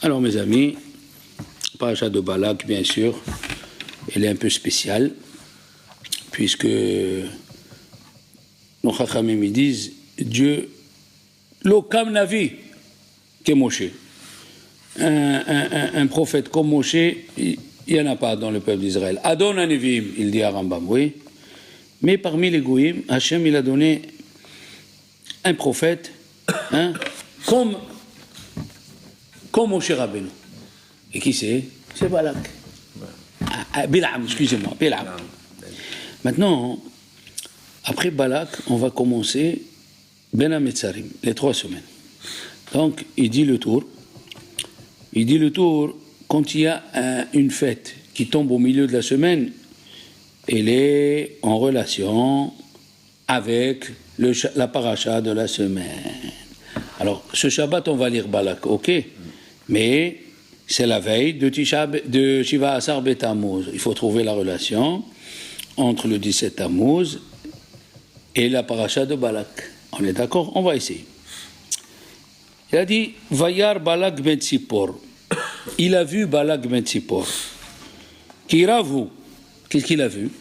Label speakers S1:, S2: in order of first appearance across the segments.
S1: Alors mes amis, paracha de Balak, bien sûr, elle est un peu spéciale, puisque nos Chachamim disent Dieu, l'Okam Navi, qu'est Moshe. Un prophète comme Moshe, il n'y en a pas dans le peuple d'Israël. Adon Anevim, il dit à Rambam, oui. Mais parmi les Goïm, Hachem, il a donné un prophète, comme Moshe Rabbeinu. Et qui c'est? C'est Balak. Bilam, excusez-moi, Bilam. Maintenant, après Balak, on va commencer Ben HaMetzarim, les 3 semaines. Donc, il dit le tour. Il dit le tour, quand il y a une fête qui tombe au milieu de la semaine, elle est en relation avec la paracha de la semaine. Alors, ce Shabbat, on va lire Balak, ok, mais c'est la veille de Shiva Asar Bet Tammuz. Il faut trouver la relation entre le 17 Tammuz et la paracha de Balak. On est d'accord? On va essayer. Il a dit Vayar Balak ben Tzipor. Il a vu Balak ben Tzipor. Kiravu. Qu'est-ce qu'il a vu?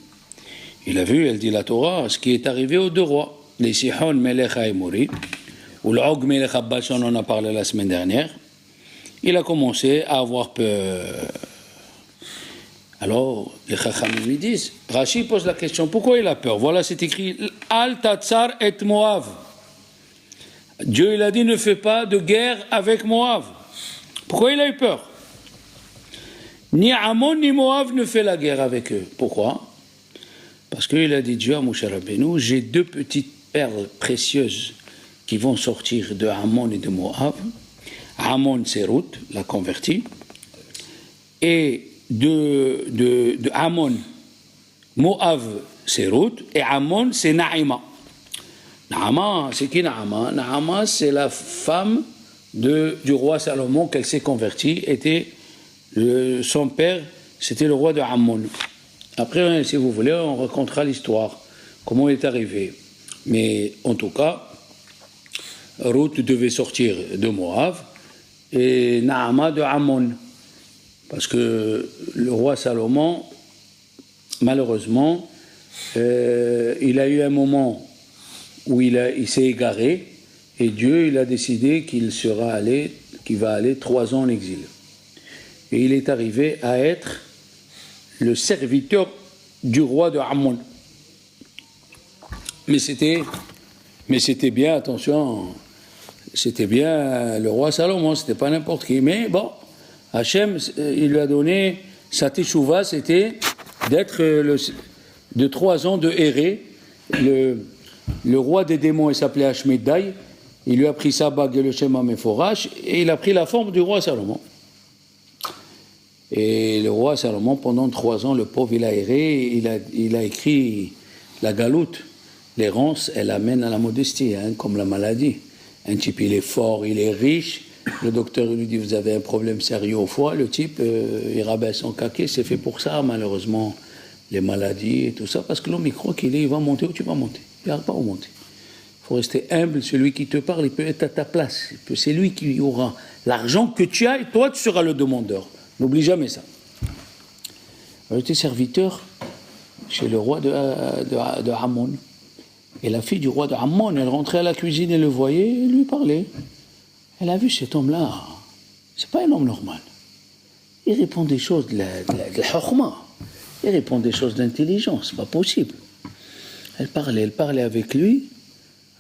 S1: Il a vu, elle dit la Torah, ce qui est arrivé aux 2 rois, les Sihon Melech HaEmori, ou l'Og Melech HaBashan, on en a parlé la semaine dernière. Il a commencé à avoir peur. Alors, les Chachamim lui disent, Rashi pose la question, pourquoi il a peur? Voilà, c'est écrit, Al Tatsar et Moav. Dieu, il a dit, ne fais pas de guerre avec Moav. Pourquoi il a eu peur? Ni Ammon ni Moav ne fait la guerre avec eux. Pourquoi? Parce qu'il a dit Dieu à Moshe Rabbeinu, j'ai 2 petites perles précieuses qui vont sortir de Ammon et de Moav. Ammon, c'est Ruth, la convertie. Et de Ammon, Moav, c'est Ruth. Et Ammon, c'est Naïma. Naama, c'est qui Naama? Naama, c'est la femme du roi Salomon qu'elle s'est convertie. Son père, c'était le roi de Ammon. Après, si vous voulez, on racontera l'histoire, comment il est arrivé. Mais en tout cas, Ruth devait sortir de Moab et Naama de Ammon. Parce que le roi Salomon, malheureusement, il a eu un moment où il s'est égaré et Dieu il a décidé qu'il va aller 3 ans en exil. Et il est arrivé à être le serviteur du roi de Ammon. Mais c'était bien, attention, c'était bien le roi Salomon, c'était pas n'importe qui. Mais bon, Hachem, il lui a donné, sa teshuva, c'était d'être de 3 ans de errer. Le roi des démons, il s'appelait Ashmeddai, il lui a pris sa bague et le Shema Meforash, et il a pris la forme du roi Salomon. Et le roi Salomon, pendant 3 ans, le pauvre, il a erré, il a écrit la galoute. L'errance, elle amène à la modestie, comme la maladie. Un type, il est fort, il est riche, le docteur lui dit, vous avez un problème sérieux au foie, le type, il rabaisse son caquet, c'est fait pour ça, malheureusement, les maladies et tout ça, parce que l'homme, il croit il va monter où tu vas monter. Il n'arrive pas où monter. Il faut rester humble, celui qui te parle, il peut être à ta place. C'est lui qui aura l'argent que tu as, et toi, tu seras le demandeur. N'oublie jamais ça. Elle était serviteur chez le roi de Ammon. Et la fille du roi de Ammon, elle rentrait à la cuisine, elle le voyait, elle lui parlait. Elle a vu cet homme-là, c'est pas un homme normal. Il répond des choses de la chokhma. Il répond des choses d'intelligence, c'est pas possible. Elle parlait avec lui.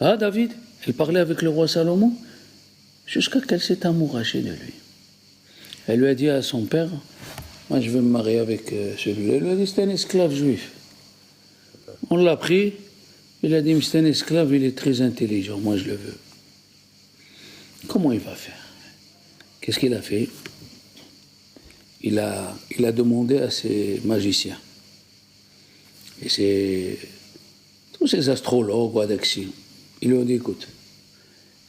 S1: Ah, David, elle parlait avec le roi Salomon, jusqu'à qu'elle s'est amourachée de lui. Elle lui a dit à son père, moi je veux me marier avec celui-là. Elle lui a dit, c'est un esclave juif. On l'a pris, il a dit, mais c'est un esclave, il est très intelligent, moi je le veux. Comment il va faire? Qu'est-ce qu'il a fait? Il a demandé à ses magiciens, et tous ces astrologues ou adexis, ils lui ont dit, écoute,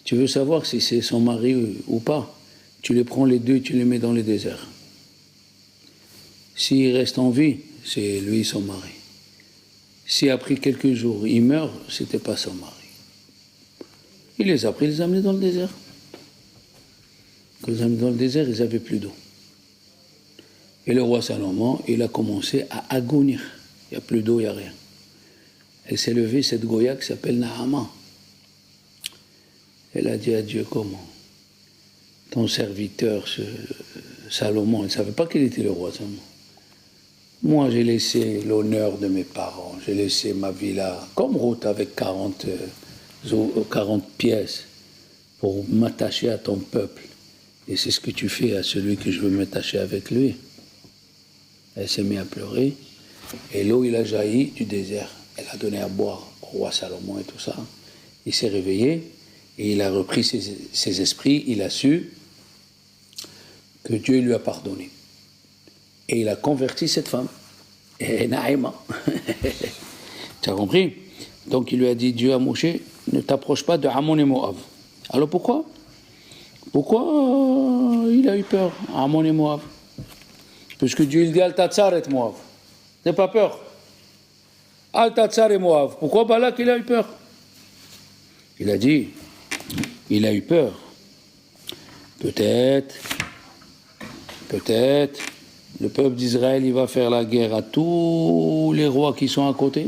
S1: tu veux savoir si c'est son mari ou pas? Tu les prends les 2 et tu les mets dans le désert. S'il reste en vie, c'est lui son mari. Si après quelques jours il meurt, c'était pas son mari. Il les a pris, il les a amenés dans le désert. Dans le désert, ils n'avaient plus d'eau. Et le roi Salomon, il a commencé à agonir. Il n'y a plus d'eau, il n'y a rien. Elle s'est levée, cette Goya qui s'appelle Nahama. Elle a dit à Dieu, comment? Ton serviteur, Salomon, il ne savait pas qu'il était le roi Salomon. Moi, j'ai laissé l'honneur de mes parents, j'ai laissé ma villa, comme Ruth avec 40 pièces, pour m'attacher à ton peuple. Et c'est ce que tu fais à celui que je veux m'attacher avec lui. Elle s'est mise à pleurer, et l'eau, il a jailli du désert. Elle a donné à boire au roi Salomon et tout ça. Il s'est réveillé, et il a repris ses esprits, il a su que Dieu lui a pardonné. Et il a converti cette femme. Et Naïma. Tu as compris? Donc il lui a dit, Dieu à Moshe, ne t'approche pas de Ammon et Moab. Alors pourquoi il a eu peur, Ammon et Moab? Parce que Dieu il dit, Al-Tatsar et Moab. N'aie pas peur. Al-Tatsar et Moab. Pourquoi Balak il a eu peur? Il a dit, il a eu peur. Peut-être, le peuple d'Israël, il va faire la guerre à tous les rois qui sont à côté.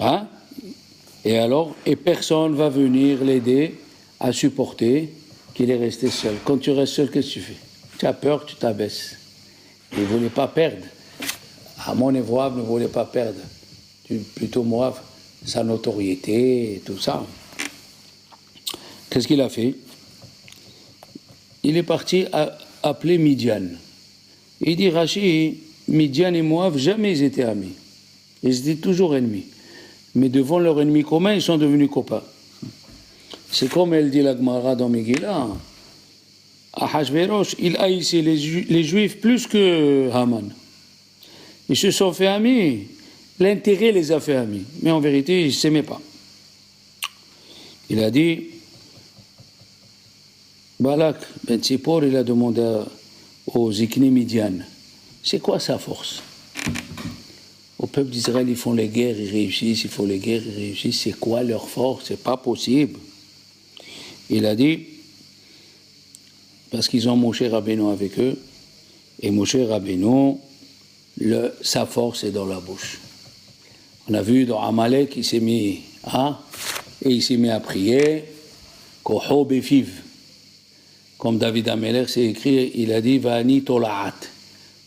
S1: Hein? Et personne va venir l'aider à supporter qu'il est resté seul. Quand tu restes seul, qu'est-ce que tu fais? Tu as peur, tu t'abaisses. Il ne voulait pas perdre. Ammon et Moab ne voulait pas perdre. Plutôt Moab, sa notoriété et tout ça. Qu'est-ce qu'il a fait? Il est parti appeler Midian. Il dit, Rachi, Midian et Moab, jamais ils étaient amis. Ils étaient toujours ennemis. Mais devant leur ennemi commun, ils sont devenus copains. C'est comme elle dit la Gemara dans Megillah. Ahashverosh, il haïssait les Juifs plus que Haman. Ils se sont fait amis. L'intérêt les a fait amis. Mais en vérité, ils ne s'aimaient pas. Il a dit, Balak ben Tzipor, il a demandé aux Zikni Midian, c'est quoi sa force? Au peuple d'Israël, ils font les guerres, ils réussissent, ils font les guerres, ils réussissent. C'est quoi leur force? C'est pas possible. Il a dit, parce qu'ils ont Moshe Rabbeinu avec eux, et Moshe Rabbeinu, sa force est dans la bouche. On a vu dans Amalek, il s'est mis à prier, Koho Befiv. Comme David Ameler s'est écrit, il a dit, Vani Tolaat.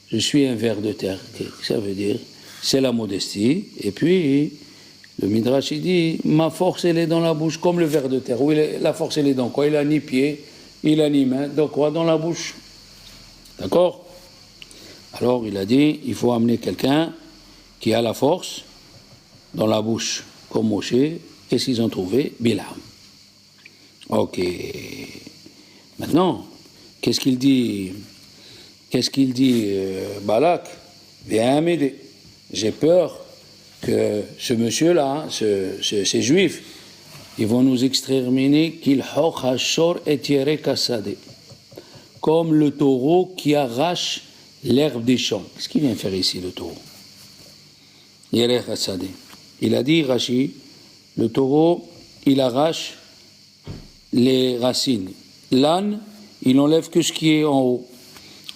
S1: Je suis un ver de terre. Qu'est-ce que ça veut dire? C'est la modestie. Et puis, le Midrash, il dit, ma force, elle est dans la bouche, comme le ver de terre. Oui, la force, elle est dans quoi? Il a ni pied, il a ni main. Donc quoi? Dans la bouche. D'accord? Alors, il a dit, il faut amener quelqu'un qui a la force dans la bouche, comme Moshe. Qu'est-ce qu'ils ont trouvé? Bilam. Ok. Maintenant, qu'est-ce qu'il dit Balak? Viens m'aider. J'ai peur que ce monsieur-là, ces juifs, ils vont nous exterminer, qu'il hoch hashor et yerek hasadeh, comme le taureau qui arrache l'herbe des champs. Qu'est-ce qu'il vient faire ici, le taureau? Yerek hasadeh. Il a dit, Rashi, le taureau, il arrache les racines. L'âne, il enlève que ce qui est en haut.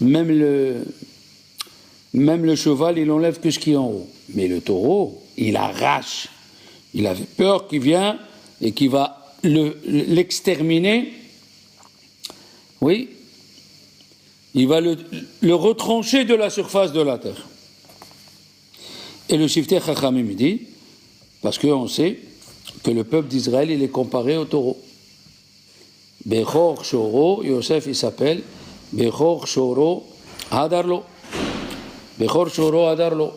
S1: Même le cheval, il enlève que ce qui est en haut. Mais le taureau, il arrache. Il avait peur qu'il vienne et qu'il va l'exterminer. Oui. Il va le retrancher de la surface de la terre. Et le Shifteh Chachamim dit, parce qu'on sait que le peuple d'Israël, il est comparé au taureau. Bechor Shoro, Yosef il s'appelle Bechor Shoro Hadarlo. Bechor Shoro Hadarlo.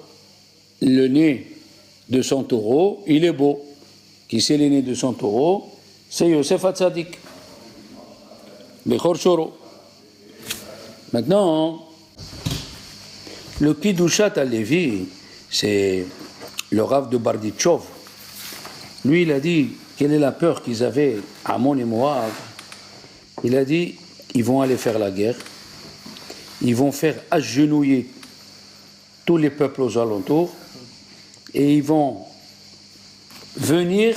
S1: Le nez de son taureau, il est beau. Qui c'est le nez de son taureau? C'est Yosef Hatzadik. Bechor Shoro. Maintenant, le Kidushat al-Lévi, c'est le Rav de Barditchov. Lui, il a dit, quelle est la peur qu'ils avaient à Ammon et Moab? Il a dit, ils vont aller faire la guerre, ils vont faire agenouiller tous les peuples aux alentours, et ils vont venir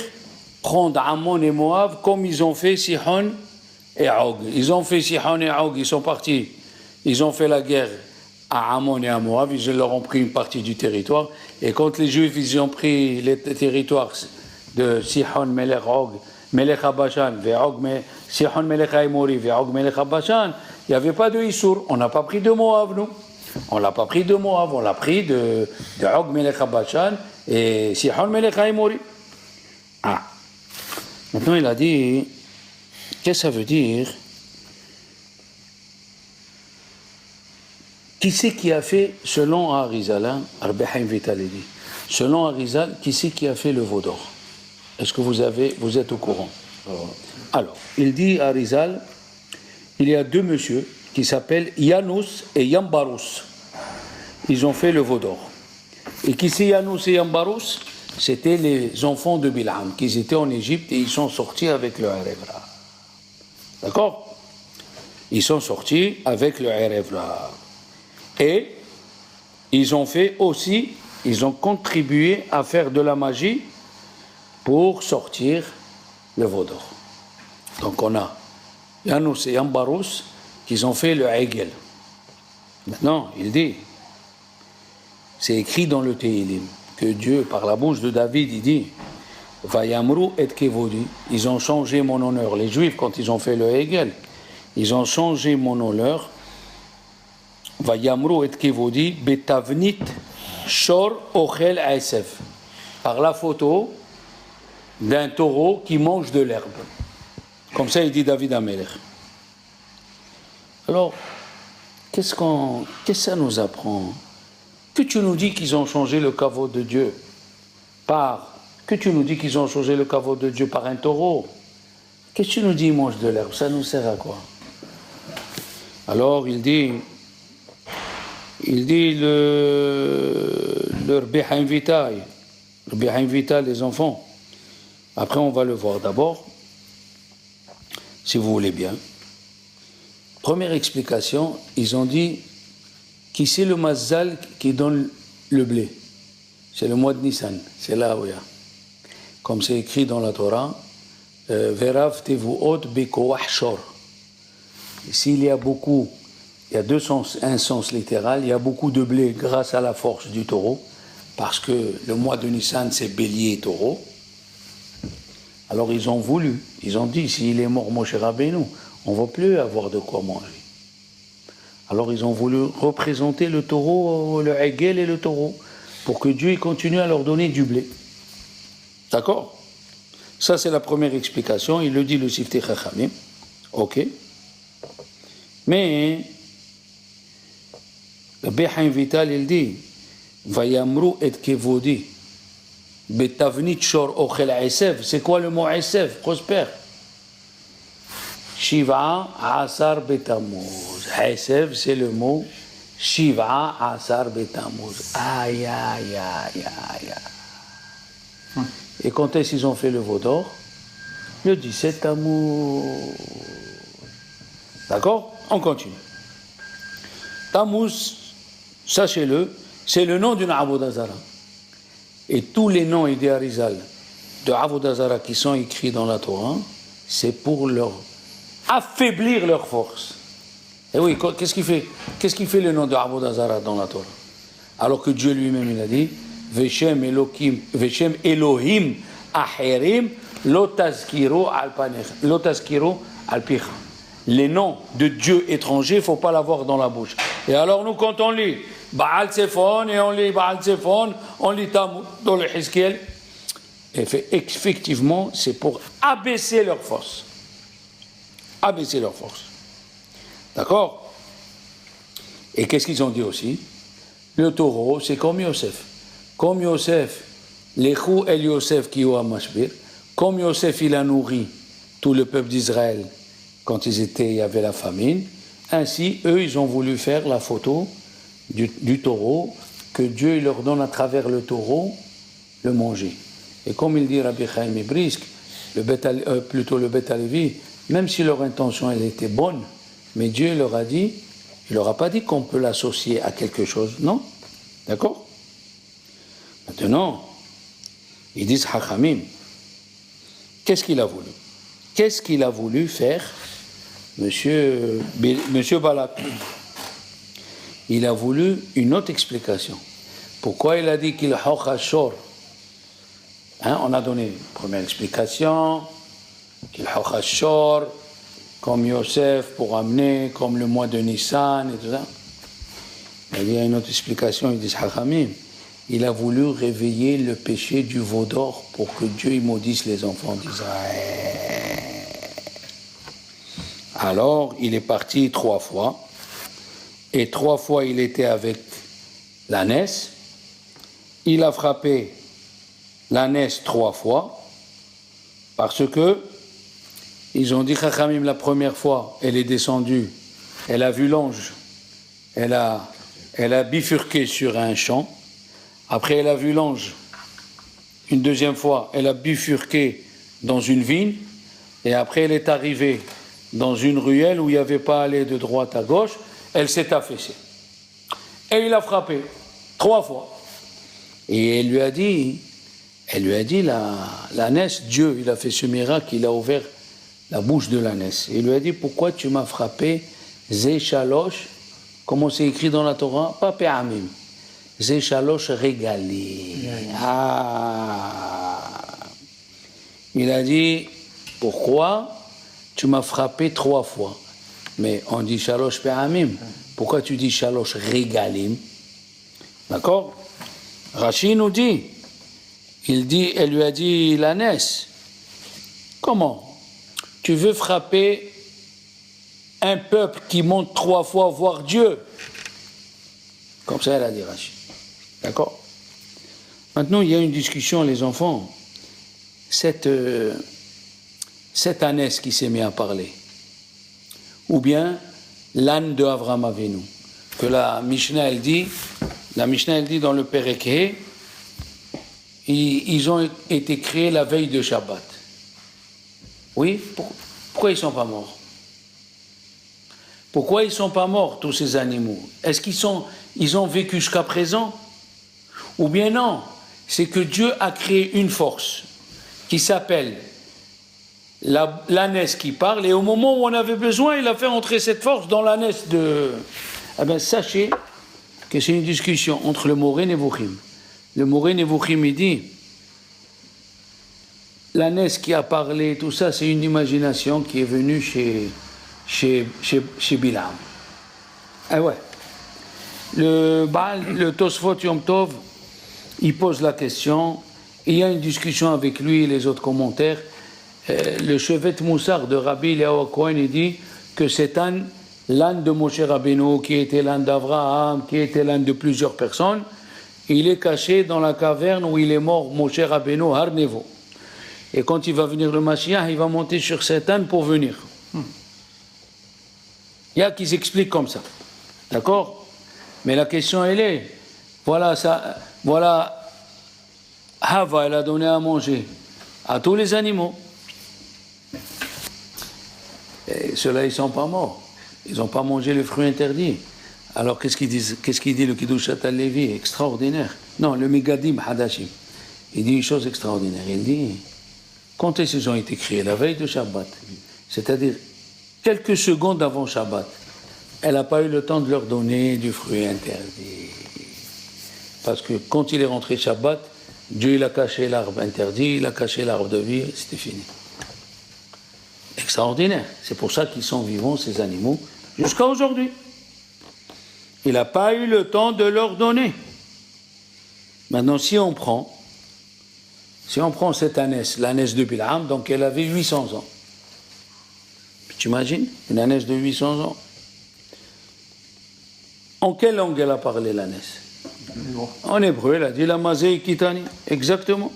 S1: prendre Ammon et Moab comme ils ont fait Sihon et Og. Ils ont fait Sihon et Og, ils sont partis. Ils ont fait la guerre à Ammon et à Moab, ils leur ont pris une partie du territoire. Et quand les Juifs ils ont pris les territoires de Sihon, Melech Og, Melech HaBashan, Sihon Melech HaEmori, Og Melech HaBashan, il n'y avait pas de Issour. On n'a pas pris de Moab, nous. On ne l'a pas pris de Moab, on l'a pris de Og Melech HaBashan et Sihon Melech HaEmori. Ah. Maintenant, il a dit, qu'est-ce que ça veut dire? Qui c'est qui a fait, selon Arizal, Rabbi Haim Vital dit, selon Arizal, qui c'est qui a fait le veau d'or? Est-ce que vous êtes au courant? Alors, il dit Arizal, il y a deux messieurs qui s'appellent Yanous et Yambarous. Ils ont fait le veau d'or. Et qui c'est Yanous et Yambarous? C'était les enfants de Bil'am, qui étaient en Égypte et ils sont sortis avec le Erevra. D'accord? Ils sont sortis avec le Erevra. Et ils ont fait aussi, ils ont contribué à faire de la magie pour sortir le veau d'or. Donc on a Yanous et Yambarous qui ont fait le Egel. Maintenant, il dit, c'est écrit dans le Tehillim, que Dieu, par la bouche de David, il dit Vayamru et Kevodi, ils ont changé mon honneur. Les Juifs, quand ils ont fait le Hegel, ils ont changé mon honneur. Vayamru et Kevodi, Betavnit Shor Ochel Aesef, par la photo d'un taureau qui mange de l'herbe. Comme ça, il dit David Amelech. Alors, qu'est-ce que ça nous apprend? Que tu nous dis qu'ils ont changé le caveau de Dieu par un taureau? Qu'est-ce que tu nous dis, ils mangent de l'herbe? Ça nous sert à quoi? Alors il dit le Rabbi Haim Vital, les enfants. Après on va le voir d'abord, si vous voulez bien. Première explication, ils ont dit qui c'est le Mazzal qui donne le blé? C'est le mois de Nissan, c'est là où il y a. Comme c'est écrit dans la Torah, Verav tevuot bekoach shor. S'il y a beaucoup, il y a un sens littéral, il y a beaucoup de blé grâce à la force du taureau, parce que le mois de Nissan c'est bélier et taureau. Alors ils ont dit, s'il est mort Moshe Rabbeinu, on ne va plus avoir de quoi manger. Alors ils ont voulu représenter le taureau, le Hegel et le taureau, pour que Dieu continue à leur donner du blé. D'accord? Ça c'est la première explication, il le dit le Siftei Chachamim. Ok. Mais le Behaim Vital il dit Vayamru et Kevodi Betavnit Shor Ochel Aesef. C'est quoi le mot Aesef? Prospère. Shiva Asar Betamuz. Aesef c'est le mot Shiva Asar Betamuz. Aïe aïe aïe aïe. Et quand est-ce qu'ils ont fait le veau d'or? Le 17 Tammuz. D'accord? On continue. Tammuz, sachez-le, c'est le nom d'une Avodah Zara. Et tous les noms idéarisal de Avodah Zara qui sont écrits dans la Torah, c'est pour leur affaiblir leur force. Et oui, qu'est-ce qui fait le nom de Avodah Zara dans la Torah? Alors que Dieu lui-même, il a dit Veshem Elohim Aherim Lo tazkiro al picha. Les noms de Dieu étrangers, il ne faut pas l'avoir dans la bouche. Et alors nous, quand on lit Baal Zephon, et on lit Baal Zephon, on lit Tammuz dans le Hizkiel, et effectivement, c'est pour abaisser leur force. Abaisser leur force. D'accord? Et qu'est-ce qu'ils ont dit aussi? Le taureau, c'est comme Yosef. Comme Yosef, l'Echou El Yosef qui est à Mashbir, comme Yosef il a nourri tout le peuple d'Israël quand il y avait la famine, ainsi eux ils ont voulu faire la photo du taureau, que Dieu leur donne à travers le taureau le manger. Et comme il dit Rabbi Chaim Brisk, le Beth Alevi, même si leur intention elle était bonne, mais Dieu leur a dit, il leur a pas dit qu'on peut l'associer à quelque chose, non? D'accord? Maintenant, ils disent Hachamim, qu'est-ce qu'il a voulu? Qu'est-ce qu'il a voulu faire Monsieur Balak, il a voulu une autre explication. Pourquoi il a dit qu'il hochashor? On a donné une première explication, qu'il hochashor, comme Yosef pour amener, comme le mois de Nissan et tout ça. Il y a une autre explication, ils disent Hachamim. Il a voulu réveiller le péché du veau d'or pour que Dieu maudisse les enfants d'Israël. Alors, il est parti 3 fois, et 3 fois il était avec l'ânesse. Il a frappé l'ânesse 3 fois, parce que ils ont dit Chachamim la première fois, elle est descendue, elle a vu l'ange, elle a bifurqué sur un champ. Après, elle a vu l'ange. Une deuxième fois, elle a bifurqué dans une vigne. Et après, elle est arrivée dans une ruelle où il n'y avait pas à aller de droite à gauche. Elle s'est affaissée. Et il a frappé 3 fois. Et elle lui a dit, l'ânesse, Dieu, il a fait ce miracle, il a ouvert la bouche de l'ânesse. Il lui a dit, pourquoi tu m'as frappé Zé Shalosh, comment c'est écrit dans la Torah, pas Pe'amim. Zé Shalosh régalé. Il a dit, pourquoi tu m'as frappé 3 fois? Mais on dit Shalosh Pe'amim. Pourquoi tu dis Shalosh régalim? D'accord? Rashi nous dit, elle lui a dit, l'ânesse, comment? Tu veux frapper un peuple qui monte 3 fois voir Dieu? Comme ça, elle a dit Rashi. D'accord? Maintenant, il y a une discussion, les enfants. Cette ânesse qui s'est mise à parler, ou bien l'âne de Avraham Avinu, que la Mishnah, elle dit dans le Perek, ils ont été créés la veille de Shabbat. Oui? Pourquoi ils ne sont pas morts? Pourquoi ils ne sont pas morts, tous ces animaux? Est-ce qu'ils ont vécu jusqu'à présent? Ou bien non, c'est que Dieu a créé une force qui s'appelle l'ânesse qui parle, et au moment où on avait besoin, il a fait entrer cette force dans l'ânesse de... Eh bien, sachez que c'est une discussion entre le Moré Nevuchim. Le Moré Nevuchim, il dit, l'ânesse qui a parlé, tout ça, c'est une imagination qui est venue chez Bilam. Ah ouais. Le Tosfot Yom Tov, il pose la question, il y a une discussion avec lui et les autres commentaires. Le Shevet Moussar de Rabbi Eliyahu Cohen, il dit que c'est l'âne de Moshe Rabbeinu, qui était l'âne d'Abraham, qui était l'âne de plusieurs personnes, il est caché dans la caverne où il est mort, Moshe Rabbeinu, Har Nevo. Et quand il va venir le Mashiach, il va monter sur cet âne pour venir. Il y a qui s'explique comme ça. D'accord? Mais la question, elle est, voilà, Hava, elle a donné à manger à tous les animaux. Et ceux-là, ils ne sont pas morts. Ils n'ont pas mangé les fruits interdits. Alors, qu'est-ce qu'il dit le Kiddushat al-Levi? Extraordinaire. Non, le Megadim Hadashim. Il dit une chose extraordinaire. Il dit, quand est-ce qu'ils ont été créés? La veille de Shabbat. C'est-à-dire, quelques secondes avant Shabbat. Elle n'a pas eu le temps de leur donner du fruit interdit. Parce que quand il est rentré Shabbat, Dieu il a caché l'arbre interdit, il a caché l'arbre de vie, c'était fini. Extraordinaire. C'est pour ça qu'ils sont vivants, ces animaux, jusqu'à aujourd'hui. Il n'a pas eu le temps de leur donner. Maintenant, si on prend cette ânesse, l'ânesse de Bilam, donc elle avait 800 ans. Tu imagines, une ânesse de 800 ans. En quelle langue elle a parlé, l'ânesse? En hébreu, elle a dit la mazé kitani. Exactement.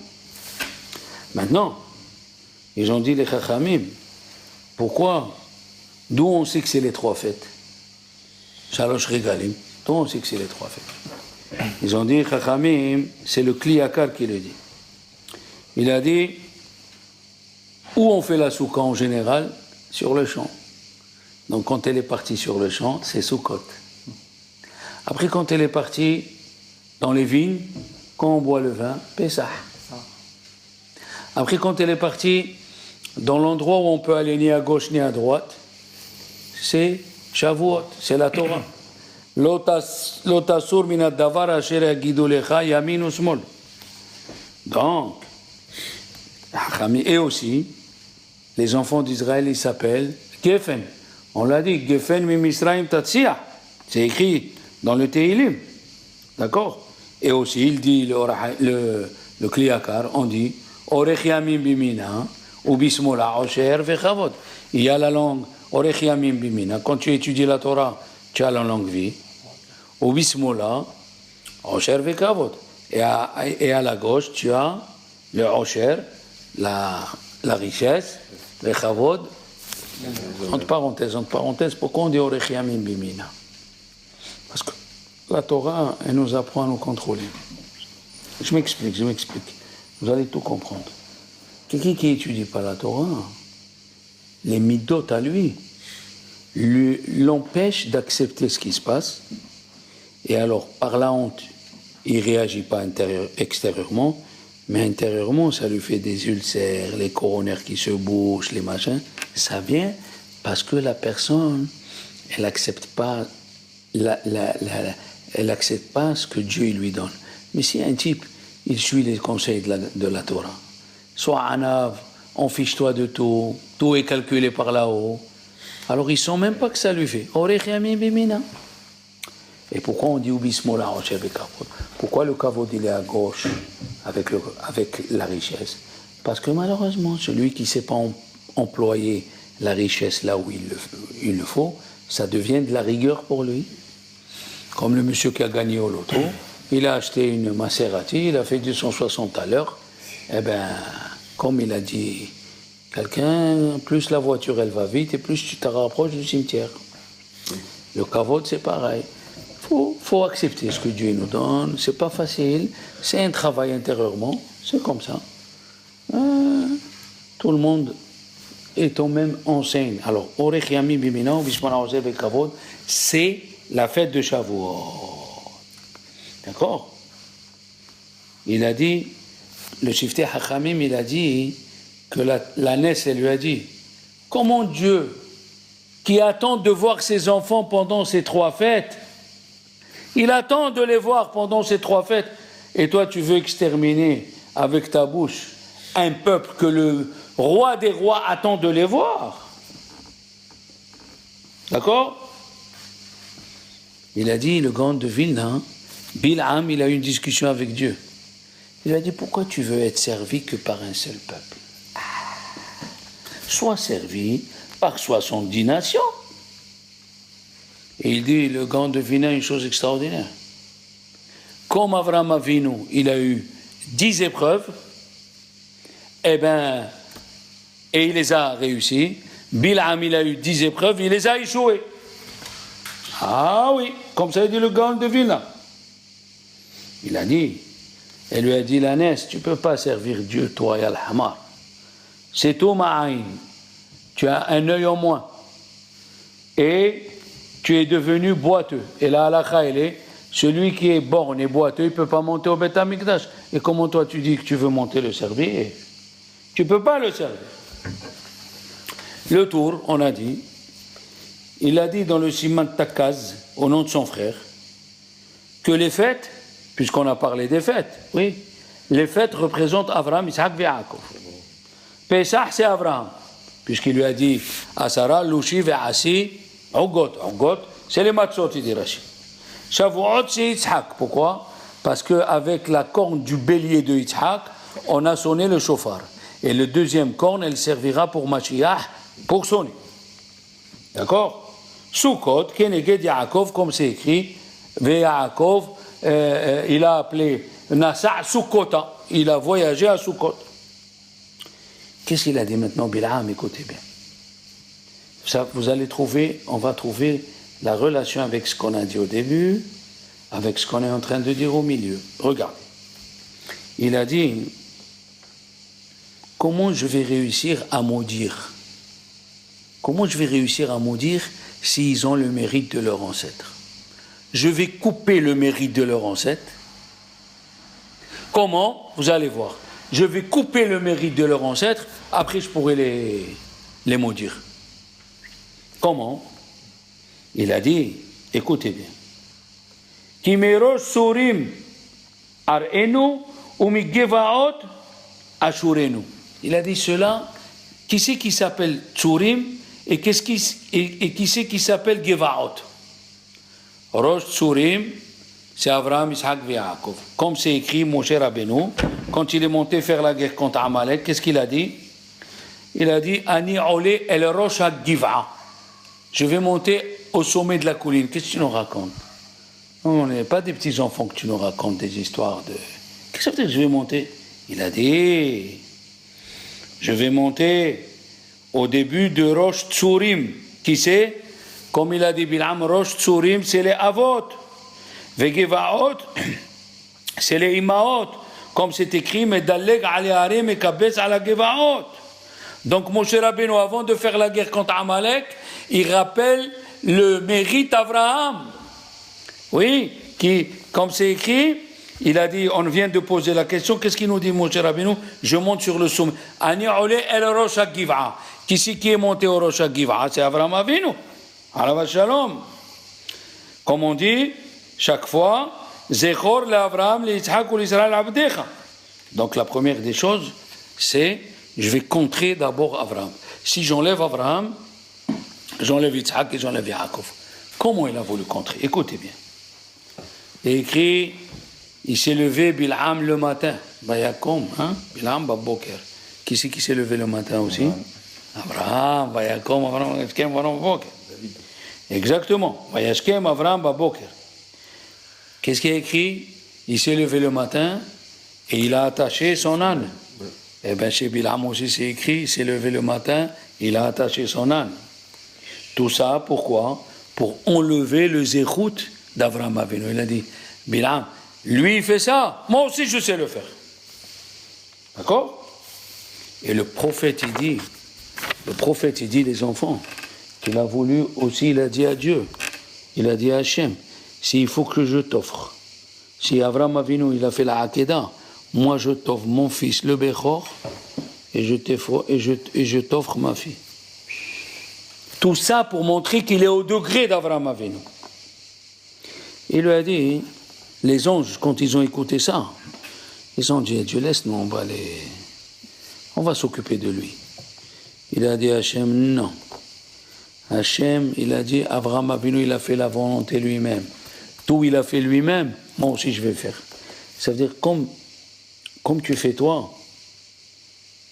S1: Maintenant, ils ont dit les chachamim. Pourquoi? D'où on sait que c'est les 3 fêtes? Shalosh Regalim. D'où on sait que c'est les 3 fêtes? Ils ont dit chachamim, c'est le Kliakar qui le dit. Il a dit, où on fait la soukha en général? Sur le champ. Donc quand elle est partie sur le champ, c'est Soukot. Après, quand elle est partie dans les vignes, quand on boit le vin, Pessah. Après, quand elle est partie dans l'endroit où on peut aller ni à gauche ni à droite, c'est Shavuot, c'est la Torah. Lotasur minad davar asher yagidu lecha yamin ou smol. Donc, et aussi, les enfants d'Israël, ils s'appellent Gefen. On l'a dit, Gefen mi Misraim tatzia. C'est écrit dans le Teilim. D'accord? Et aussi, il dit, le Kliyakar, on dit, Orech yamim bimina, ou bismola, osher vechavod. Il y a la langue, Orech yamim bimina. Quand tu étudies la Torah, tu as la langue vie. Ou bismola, osher vechavod. Et à la gauche, tu as le osher, la richesse, vechavod. Entre parenthèses, pourquoi on dit Orech yamim bimina? Parce que la Torah, elle nous apprend à nous contrôler. Je m'explique. Vous allez tout comprendre. Quelqu'un qui n'étudie pas la Torah, les midot à lui, l'empêche d'accepter ce qui se passe. Et alors, par la honte, il ne réagit pas extérieurement, mais intérieurement, ça lui fait des ulcères, les coronaires qui se bouchent, les machins. Ça vient parce que la personne, elle n'accepte pas elle n'accepte pas ce que Dieu lui donne. Mais si un type, il suit les conseils de la Torah, sois anav, on fiche-toi de tout est calculé par là-haut, alors il ne sent même pas que ça lui fait. Et pourquoi on dit Ubismola, pourquoi le kavod il est à gauche avec la richesse? Parce que malheureusement, celui qui ne sait pas employer la richesse là où il le faut, ça devient de la rigueur pour lui. Comme le monsieur qui a gagné au loto, il a acheté une Maserati, il a fait 260 à l'heure. Eh bien, comme il a dit quelqu'un, plus la voiture elle va vite et plus tu te rapproches du cimetière. Le kavod c'est pareil. Faut accepter ce que Dieu nous donne. C'est pas facile, c'est un travail intérieurement, c'est comme ça. Tout le monde est au même enseigne. Alors, Orech Yami Bimina, Bishmana Ozev et Kavod, c'est la fête de Shavuot. D'accord? Il a dit, le Shiftei Hachamim, il a dit que la Ness, elle lui a dit, comment Dieu, qui attend de voir ses enfants pendant ces 3 fêtes, il attend de les voir pendant ces 3 fêtes, et toi tu veux exterminer avec ta bouche un peuple que le roi des rois attend de les voir. D'accord? Il a dit, le grand de Vilna, Bil'am, il a eu une discussion avec Dieu. Il a dit, pourquoi tu veux être servi que par un seul peuple? Sois servi par 70 nations. Et il dit, le grand de Vilna, une chose extraordinaire. Comme Avraham Avinu, il a eu 10 épreuves, et il les a réussi. Bil'am, il a eu 10 épreuves, il les a échouées. Ah oui, comme ça il dit le grand de Vilna. Il a dit, elle lui a dit, la Ness, tu ne peux pas servir Dieu, toi et Al-Hamar. C'est tout ma'aïn. Tu as un œil en moins. Et tu es devenu boiteux. Et la halakha, elle est, celui qui est borné et boiteux, il ne peut pas monter au Beth Amikdash. Et comment toi tu dis que tu veux monter le servir? Tu ne peux pas le servir. Le tour, on a dit, il a dit dans le Siman Takaz, au nom de son frère, que les fêtes, puisqu'on a parlé des fêtes, oui, les fêtes représentent Abraham, Isaac et Yaakov. Pesach, c'est Abraham, puisqu'il lui a dit Asara, Lushi, Ve'asi, Ugot, c'est les matzot, il dit Rashi. Shavuot, c'est Yitzhak. Pourquoi? Parce qu'avec la corne du bélier de Yitzhak, on a sonné le shofar. Et le deuxième corne, elle servira pour Mashiach, pour sonner. D'accord? Sukkot, Keneged Yaakov, comme c'est écrit, Yaakov, il a appelé Nasa Sukkota, il a voyagé à Sukkot. Qu'est-ce qu'il a dit maintenant, Bil'am? Écoutez bien. Ça, vous allez trouver, on va trouver la relation avec ce qu'on a dit au début, avec ce qu'on est en train de dire au milieu. Regardez. Il a dit, comment je vais réussir à maudire? Comment je vais réussir à maudire s'ils ont le mérite de leur ancêtre? Je vais couper le mérite de leur ancêtre. Comment? Vous allez voir. Je vais couper le mérite de leur ancêtre, après je pourrai les maudire. Comment? Il a dit, écoutez bien. Kimerosh Surim Arenu ou Migevaot Ashurenu. Il a dit cela. Qui c'est qui s'appelle Tsurim et qui c'est qui s'appelle Gevaot? Rosh Tsurim, c'est Abraham, Isaac et Yaakov. Comme c'est écrit Moshe Rabbeinu, quand il est monté faire la guerre contre Amalek, qu'est-ce qu'il a dit? Il a dit Ani Ole El Rosh HaGiva. Je vais monter au sommet de la colline. Qu'est-ce que tu nous racontes? On n'est pas des petits enfants que tu nous racontes des histoires de. Qu'est-ce que ça veut dire que je vais monter? Il a dit je vais monter au début de Rosh Tsurim. Qui c'est? Comme il a dit Bilam, Rosh Tsurim, c'est les Avot. Vegevaot, c'est les Imaot. Comme c'est écrit, Medalleg ale Harim et Kabetz ala Gevaot. Donc Moshe Rabbeinu, avant de faire la guerre contre Amalek, il rappelle le mérite d'Abraham. Oui, qui, comme c'est écrit, il a dit, on vient de poser la question, qu'est-ce qu'il nous dit Moshe Rabbeinu? Je monte sur le sommet. Ani ole el Rosh HaGiva. Qui c'est qui est monté au Rosh HaGiva? C'est Abraham Avinu. Alav Shalom. Comme on dit, chaque fois, Zechor l'Abraham, l'Yitzhak ou l'Israël Abdecha. Donc la première des choses, c'est, je vais contrer d'abord Abraham. Si j'enlève Abraham, j'enlève Yitzhak et j'enlève Yaakov. Comment il a voulu contrer? Écoutez bien. Il est écrit, il s'est levé Bil'am le matin. Bayakom, hein? Bil'am Baboker. Qui c'est qui s'est levé le matin aussi? Abraham, Bayakom, Abraham, Yashkem, Abraham Baboker. Exactement. Bayashkem, Abraham Baboker. Qu'est-ce qu'il y a écrit? Il s'est levé le matin et il a attaché son âne. Eh bien, chez Bil'am aussi c'est écrit, il s'est levé le matin, il a attaché son âne. Tout ça, pourquoi? Pour enlever le zéchout d'Abraham Avinu. Il a dit, Bil'am, lui il fait ça, moi aussi je sais le faire. D'accord? Et le prophète il dit les enfants, qu'il a voulu aussi, il a dit à Dieu, il a dit à Hachem, s'il faut que je t'offre, si Abraham Avinu il a fait la Hakeda, moi je t'offre mon fils le Bechor et je t'offre ma fille. Tout ça pour montrer qu'il est au degré d'Abraham Avinu. Il lui a dit, les anges, quand ils ont écouté ça, ils ont dit, Dieu laisse, nous on va s'occuper de lui. Il a dit à Hachem, non. Hachem, il a dit, Abraham Avinu, il a fait la volonté lui-même. Tout il a fait lui-même, moi aussi je vais faire. Ça veut dire, comme tu fais toi,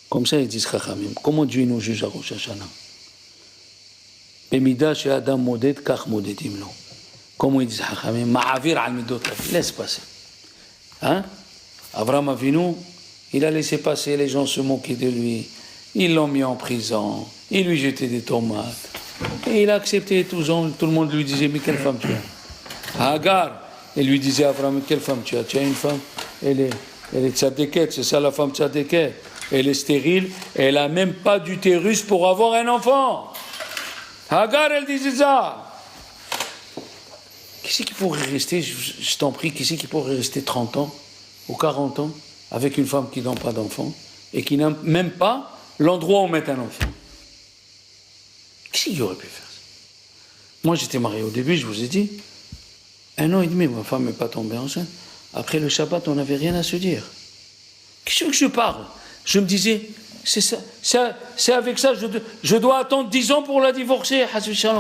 S1: comme ça ils disent Chachamim, comment Dieu nous juge à Rosh Hashanah? Bemida chez Adam Moded, Kach Modedim lo. Comment ils disent Chachamim, Ma'avir al midot, laisse passer. Hein? Abraham Avinu, il a laissé passer, les gens se moquaient de lui, ils l'ont mis en prison, ils lui jetaient des tomates, et il a accepté, tout le monde lui disait, mais quelle femme tu as? Hagar, il lui disait à Abraham, quelle femme tu as? Tu as une femme, elle est tzadéket, c'est ça la femme tzadéket, elle est stérile, elle n'a même pas d'utérus pour avoir un enfant. Hagar, elle disait ça. Qui c'est qui pourrait rester, je t'en prie, qui c'est qui pourrait rester 30 ans ou 40 ans avec une femme qui n'a pas d'enfant et qui n'a même pas l'endroit où mettre un enfant? Qui c'est qui aurait pu faire ça? Moi, j'étais marié au début, je vous ai dit, 1 an et demi, ma femme n'est pas tombée enceinte. Après le Shabbat, on n'avait rien à se dire. Qu'est-ce que je parle? Je me disais, c'est ça, c'est avec ça, je dois attendre 10 ans pour la divorcer.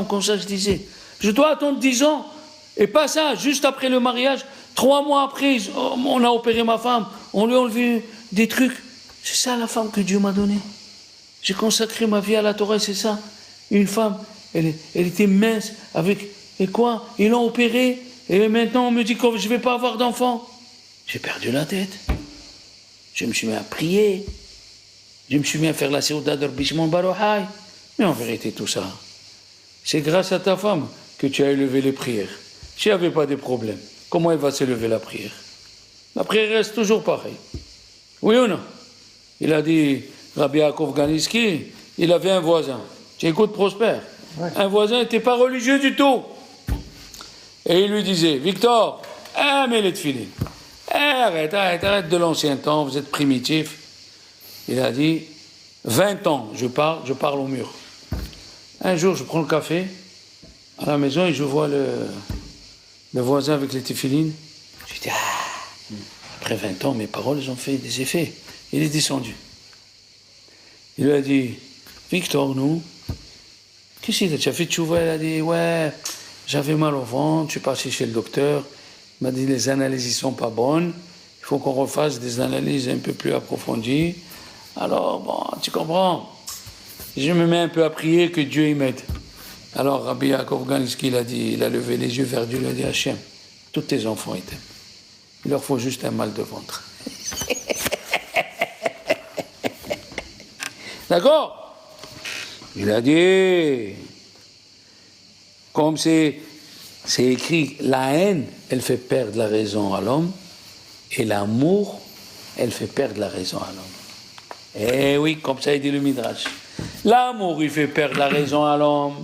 S1: Comme ça, je disais. Je dois attendre 10 ans. Et pas ça, juste après le mariage, 3 mois après, on a opéré ma femme, on lui a enlevé des trucs. C'est ça la femme que Dieu m'a donnée. J'ai consacré ma vie à la Torah, c'est ça. Une femme, elle était mince, avec, et quoi? Ils l'ont opérée, et maintenant on me dit que je ne vais pas avoir d'enfant. J'ai perdu la tête. Je me suis mis à prier. Je me suis mis à faire la Seuda d'Orbishmon Barohai. Mais en vérité, tout ça, c'est grâce à ta femme que tu as élevé les prières. S'il n'y avait pas de problème, comment elle va s'élever la prière? La prière reste toujours pareille. Oui ou non? Il a dit, Rabbi Yaakov Ganiski, il avait un voisin. Tu écoutes Prosper? Ouais. Un voisin n'était pas religieux du tout. Et il lui disait, Victor, mais les tefilines. Arrête de l'ancien temps, vous êtes primitif. Il a dit, 20 ans, je parle au mur. Un jour, je prends le café, à la maison et je vois le voisin avec les téphilines. Je dis, après 20 ans, mes paroles ont fait des effets. Il est descendu. Il lui a dit, Victor, nous, qu'est-ce que tu as fait de chouva? Il a dit, ouais, j'avais mal au ventre, je suis parti chez le docteur. Il m'a dit, les analyses ne sont pas bonnes. Il faut qu'on refasse des analyses un peu plus approfondies. Alors, bon, tu comprends? Je me mets un peu à prier que Dieu y m'aide. Alors, Rabbi Yaakov Gan, ce qu'il a dit, il a levé les yeux vers Dieu, il a dit, Hachem, tous tes enfants ils t'aiment. Il leur faut juste un mal de ventre. D'accord? Il a dit, comme c'est écrit, la haine, elle fait perdre la raison à l'homme, et l'amour, elle fait perdre la raison à l'homme. Eh oui, comme ça il dit le Midrash. L'amour, il fait perdre la raison à l'homme.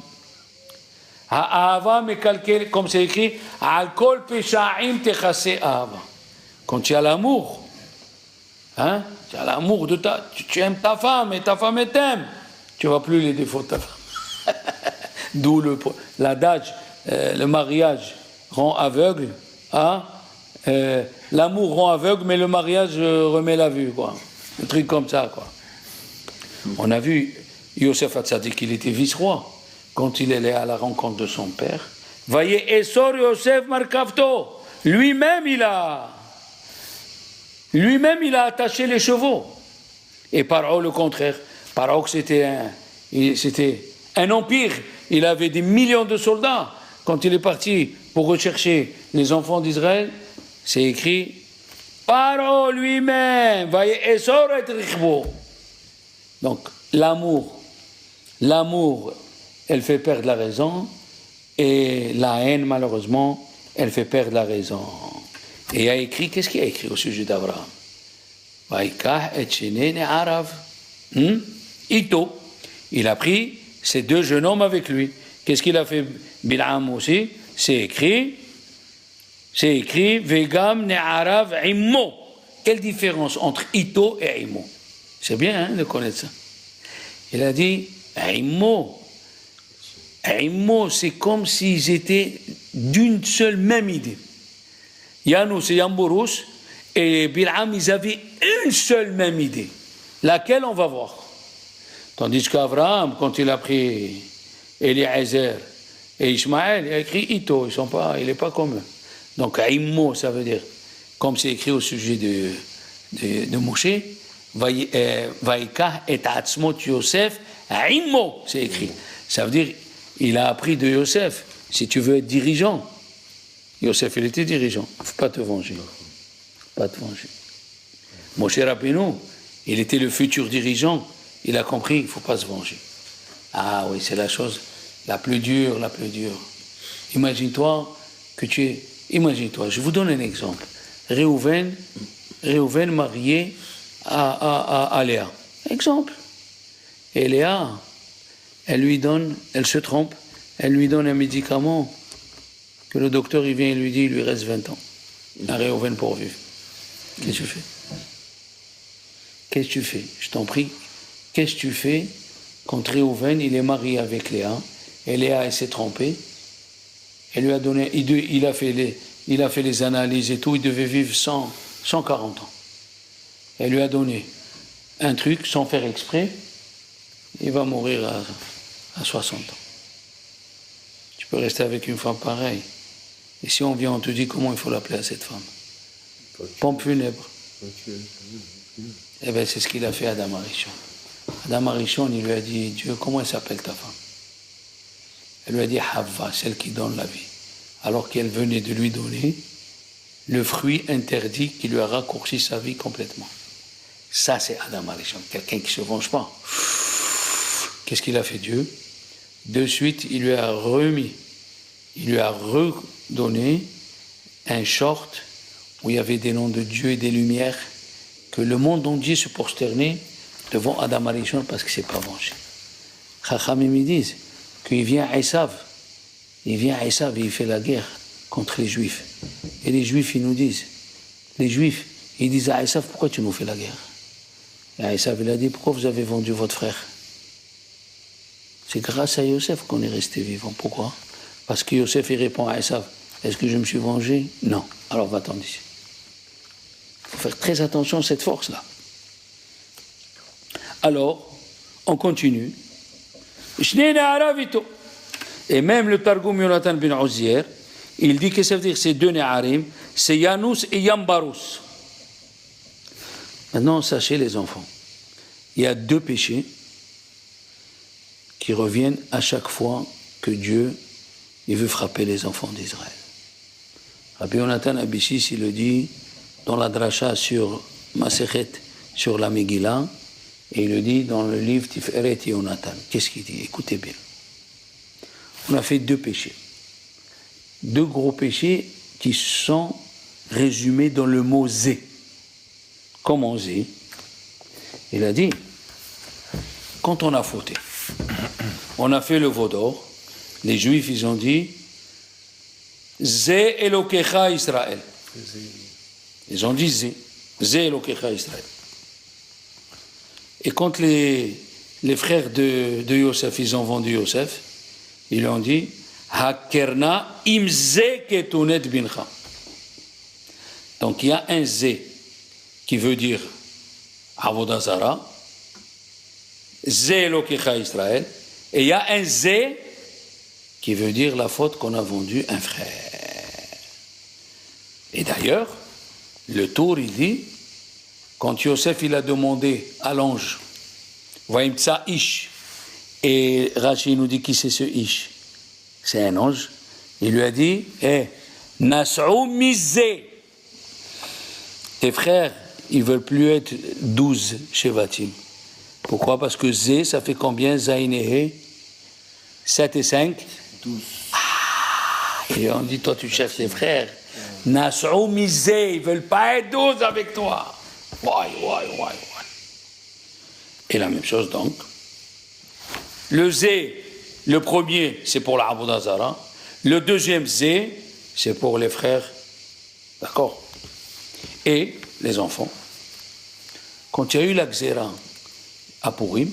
S1: Comme c'est écrit, quand tu as l'amour, hein, tu as l'amour de tu aimes ta femme et ta femme t'aime, tu ne vois plus les défauts de ta femme. D'où l'adage, le mariage rend aveugle, hein, l'amour rend aveugle, mais le mariage remet la vue, quoi. Un truc comme ça, quoi. On a vu Yosef Hatzadik, il était vice-roi. Quand il allait à la rencontre de son père, voyez, Esor Yosef Markavto, lui-même il a attaché les chevaux. Et Paro le contraire. Paro c'était un empire. Il avait des millions de soldats. Quand il est parti pour rechercher les enfants d'Israël, c'est écrit Paro lui-même, voyez, Esor et Rikhbo. Donc l'amour, elle fait perdre la raison, et la haine, malheureusement, elle fait perdre la raison. Et il a écrit, qu'est-ce qu'il a écrit au sujet d'Abraham? Ito, il a pris ces deux jeunes hommes avec lui. Qu'est-ce qu'il a fait Bil'am aussi? C'est écrit, Vegam ne'arav immo. Quelle différence entre Ito et Immo? C'est bien de connaître ça. Il a dit, Immo, c'est comme s'ils étaient d'une seule même idée. Yanous et Yambourous et Bil'am, ils avaient une seule même idée, laquelle on va voir. Tandis qu'Abraham, quand il a pris Eliezer et Ishmaël, il a écrit Ito, il n'est pas comme eux. Donc Immo, ça veut dire, comme c'est écrit au sujet de Moshe, Vaïka et Atzmot Yosef, Immo, c'est écrit. Ça veut dire, il a appris de Yosef. Si tu veux être dirigeant, Yosef, il était dirigeant. Il ne faut pas te venger. Moshe Rabbeinu, il était le futur dirigeant. Il a compris, il ne faut pas se venger. Ah oui, c'est la chose la plus dure. Imagine-toi, je vous donne un exemple. Réhouven marié à Léa. Exemple. Et Léa, elle se trompe, elle lui donne un médicament que le docteur il vient et lui dit, il lui reste 20 ans. Un Réhouven pour vivre. Qu'est-ce que tu fais? Je t'en prie. Qu'est-ce que tu fais quand Réhouven, il est marié avec Léa, et Léa, elle s'est trompée, elle lui a donné, il a fait les analyses et tout, il devait vivre 140 ans. Elle lui a donné un truc sans faire exprès, il va mourir à 60 ans. Tu peux rester avec une femme pareille. Et si on vient, on te dit comment il faut l'appeler à cette femme. Pompe funèbre. Eh bien, c'est ce qu'il a fait à Adam Arishon. Adam Arishon, il lui a dit, Dieu, comment elle s'appelle ta femme? Elle lui a dit, Havva, celle qui donne la vie. Alors qu'elle venait de lui donner le fruit interdit qui lui a raccourci sa vie complètement. Ça, c'est Adam Arishon, quelqu'un qui ne se venge pas. Qu'est-ce qu'il a fait Dieu? De suite, il lui a redonné un short où il y avait des noms de Dieu et des lumières, que le monde entier se prosternait devant Adam Arishon parce qu'il ne s'est pas vengé. Chachamim, ils disent qu'il vient à Esav. Il vient à Esav et il fait la guerre contre les Juifs. Et les Juifs, ils nous disent, ils disent à Esav, pourquoi tu nous fais la guerre? Et Esav, il a dit, pourquoi vous avez vendu votre frère? C'est grâce à Yosef qu'on est resté vivant. Pourquoi? Parce que Yosef, il répond à Esav, est-ce que je me suis vengé? Non. Alors va-t'en d'ici. Il faut faire très attention à cette force-là. Alors, on continue. Et même le Targum Yonatan bin Uzier, il dit que ça veut dire ces deux Ne'arim, c'est Yanous et Yambarous. Maintenant, sachez les enfants, il y a deux péchés qui reviennent à chaque fois que Dieu il veut frapper les enfants d'Israël. Rabbi Yonatan Abishis, il le dit dans la dracha sur Masechet, sur la Megillah, et il le dit dans le livre Tiferet Yonatan. Qu'est-ce qu'il dit? Écoutez bien. On a fait deux péchés. Deux gros péchés qui sont résumés dans le mot Zé. Comment Zé? Il a dit, quand on a fauté, on a fait le veau d'or, les Juifs, ils ont dit Zé Elokecha Israël. Ils ont dit Zé. Zé Elokecha Israël. Et quand les frères de Yosef, ils ont vendu Yosef, ils ont dit Hakerna imze ketunet bincha. Donc il y a un Zé qui veut dire Avodah Zara, Zé Elokecha Israël, et il y a un Zé qui veut dire la faute qu'on a vendu un frère. Et d'ailleurs, le tour, il dit, quand Yosef il a demandé à l'ange, Vaimtsa Ish, et Rashi nous dit qui c'est ce Ish? C'est un ange. Il lui a dit, Nas'ou mizé. Tes frères, ils veulent plus être 12 Shevatim. Pourquoi? Parce que Zé, ça fait combien? Zaïnehe 7 et 5 12. Et on dit, toi tu cherches tes frères. Nas'ou mizé, ils ne veulent pas être 12 avec toi. Ouais. Et la même chose donc. Le Zé, le premier, c'est pour la Avodah Zara. Le deuxième Zé, c'est pour les frères. D'accord? Et les enfants. Quand il y a eu la Xéra à Purim,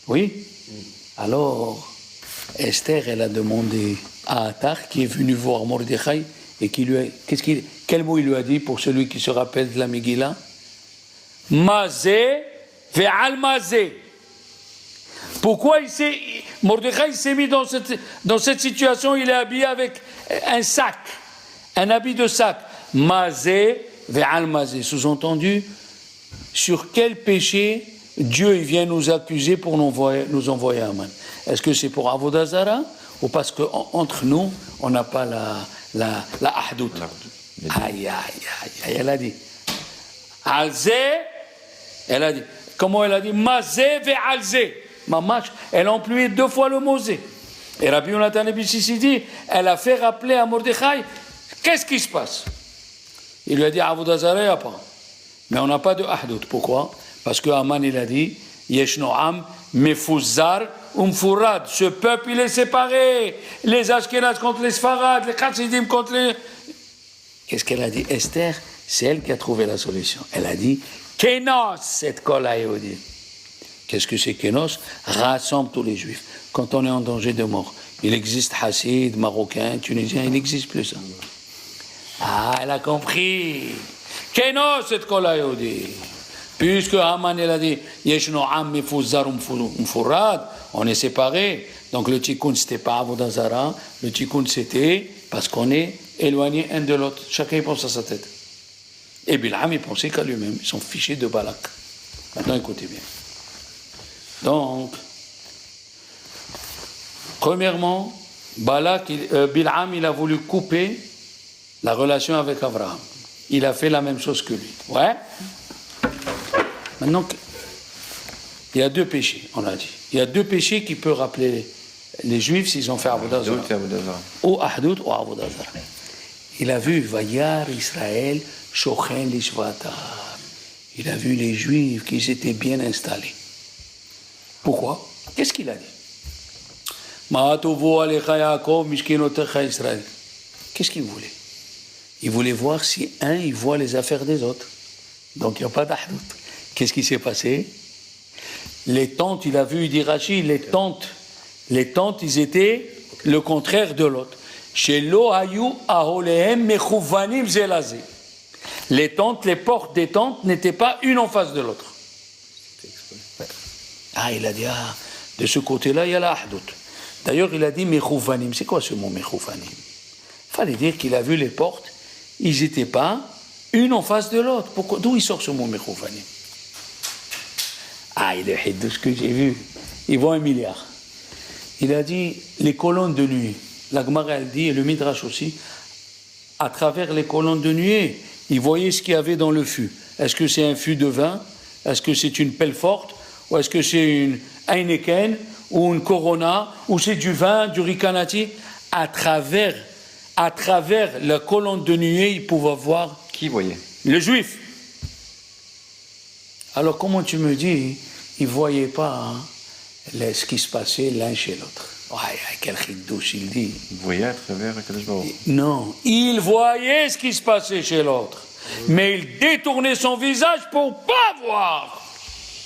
S1: oui, alors Esther, elle a demandé à Attar, qui est venu voir Mordechai, et qui lui a, quel mot il lui a dit pour celui qui se rappelle de la Megillah? Mazé ve'al mazé. Pourquoi Mordechai s'est mis dans cette situation? Il est habillé avec un sac, un habit de sac. Mazé ve'al mazé. Sous-entendu, sur quel péché Dieu il vient nous accuser pour nous envoyer à Aman? Est-ce que c'est pour Avodah Zara ou parce qu'entre nous, on n'a pas la ahdout? Aïe, elle a dit. Alzé, elle a dit. Comment elle a dit? Mazé ve alzé. Mamash, elle a employé 2 fois le mot zé. Et Rabbi Yonatan Abishis dit, elle a fait rappeler à Mordechai, qu'est-ce qui se passe? Il lui a dit, Avodah Zara, il n'y a pas. Mais on n'a pas de ahdout. Pourquoi? Parce que Aman, il a dit, Yeshno am mefuzar umfurad. Ce peuple, il est séparé. Les Ashkenaz contre les Sfarad, les Chassidim contre les... Qu'est-ce qu'elle a dit? Esther, c'est elle qui a trouvé la solution. Elle a dit, Kenos, cette kol haïodim. Qu'est-ce que c'est Kenos? Rassemble tous les Juifs. Quand on est en danger de mort, il existe Hassid, Marocain, Tunisien, il n'existe plus ça. Ah, elle a compris. Kenos, cette kol haïodim. Puisque Haman, elle a dit, Yeshno am mefuzar umfurad, on est séparés. Donc le tikkun, c'était pas Avodah Zara, le tikkun, c'était parce qu'on est éloigné un de l'autre. Chacun pense à sa tête. Et Bil'am, il pensait qu'à lui-même. Ils sont fichés de Balak. Maintenant, écoutez bien. Donc, premièrement, Bil'am, il a voulu couper la relation avec Abraham. Il a fait la même chose que lui. Ouais. Maintenant, il y a 2 péchés, on a dit. Il y a 2 péchés qui peuvent rappeler les Juifs s'ils ont fait Avodah Zara. Ou Ahdout ou Avodah Zara. Il a vu Vayar Israël Shochen Lishvata. Il a vu les Juifs qui étaient bien installés. Pourquoi? Qu'est-ce qu'il a dit? Ma'atovo alecha Yaakov mishkenotecha Israël. Qu'est-ce qu'il voulait? Il voulait voir si il voit les affaires des autres. Donc il n'y a pas d'ahdout. Qu'est-ce qui s'est passé? Les tentes, il a vu, il dit Rashi, les tentes, ils étaient le contraire de l'autre. Shelo hayu aholehem mechouvanim zelazé. Les tentes, les portes des tentes n'étaient pas une en face de l'autre. Ah, il a dit, de ce côté-là, il y a la ahdout. D'ailleurs, il a dit mechouvanim. C'est quoi ce mot mechouvanim? Il fallait dire qu'il a vu les portes, ils n'étaient pas une en face de l'autre. D'où il sort ce mot mechouvanim? Ah, il est de ce que j'ai vu. Il vaut 1 milliard. Il a dit, les colonnes de nuit. La Gemara, elle dit, et le Midrash aussi, à travers les colonnes de nuée, il voyait ce qu'il y avait dans le fût. Est-ce que c'est un fût de vin? Est-ce que c'est une pelle forte? Ou est-ce que c'est une Heineken? Ou une Corona? Ou c'est du vin, du Ricanati? À travers la colonne de nuée, il pouvait voir...
S2: Qui voyait?
S1: Le juif. Alors comment tu me dis, il ne voyait pas ce qui se passait l'un chez l'autre? Quel chidouche il dit.
S2: Il voyait à travers Akadosh Baruch Hu.
S1: Non, il voyait ce qui se passait chez l'autre, mais il détournait son visage pour ne pas voir.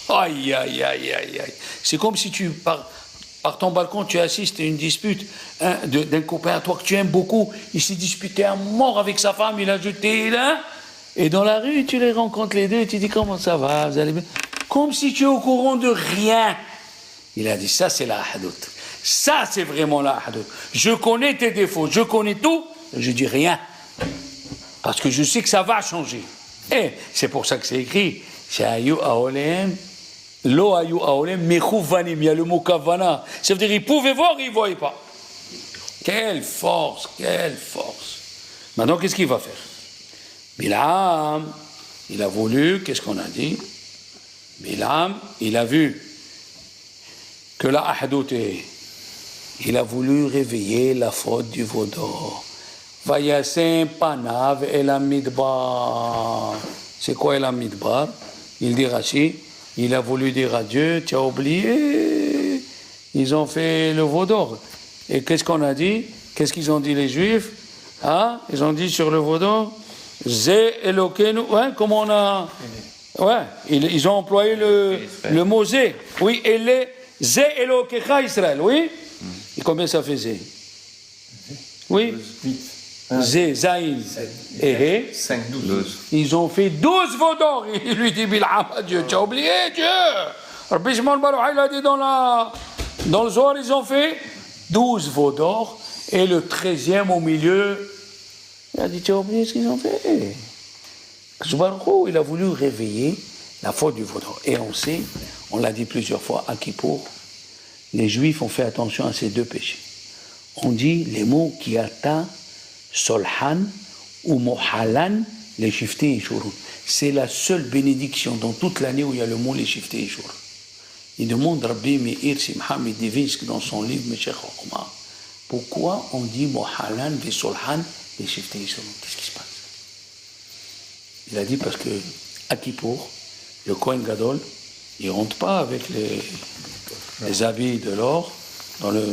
S1: Aïe, aïe, aïe, aïe, aïe. C'est comme si tu, par ton balcon, tu assistes à une dispute d'un copain à toi que tu aimes beaucoup. Il s'est disputé à mort avec sa femme, il a jeté là. Et dans la rue, tu les rencontres les deux et tu dis comment ça va, vous allez bien? Comme si tu es au courant de rien. Il a dit, ça c'est la hadout. Ça c'est vraiment la hadout. Je connais tes défauts, je connais tout, je dis rien. Parce que je sais que ça va changer. Et c'est pour ça que c'est écrit, c'est ayu aolem, lo ayu aolem, mechouvanim, il y a le mot kavana. Ça veut dire, ils pouvaient voir, ils ne voyaient pas. Quelle force, quelle force. Maintenant, qu'est-ce qu'il va faire? Bilam, il a voulu, qu'est-ce qu'on a dit? Bilam, il a vu que la ahdout il a voulu réveiller la faute du veau d'or. Vayasem panav el amidbar. C'est quoi el amidbar? Il dit Rashi, il a voulu dire à Dieu, tu as oublié, ils ont fait le veau d'or. Et qu'est-ce qu'on a dit? Qu'est-ce qu'ils ont dit les Juifs? Ils ont dit sur le veau d'or, Zé Elokenu, comment on a... ils ont employé le mot Zé. Oui, Zé Elokecha Israël, oui. Et combien ça faisait? Oui. Zé, Zaïn et Hé.
S2: 5, 12.
S1: Ils ont fait 12 veaux d'or. Il lui dit, Bil'am, Dieu, tu as oublié, Dieu. Rabbi Shimon Bar Yochai, il a dit dans le Zohar, ils ont fait 12 veaux d'or. Et le 13e au milieu, il a dit, tu as oublié ce qu'ils ont fait. Il a voulu réveiller la faute du veau d'or. Et on sait, on l'a dit plusieurs fois, à Kippour, les Juifs ont fait attention à ces deux péchés. On dit les mots kiata, solhan ou mohalan, les shifté et shurun. C'est la seule bénédiction dans toute l'année où il y a le mot les shifté et shurun. Il demande Rabbi Meir Simcha Medivinsk dans son livre Meshech Chochma, pourquoi on dit mohalan et solhan, les shifté et shurun? Qu'est-ce qui se passe? Il a dit parce que à Kippour, le Kohen Gadol, il ne rentre pas avec les habits de l'or dans le...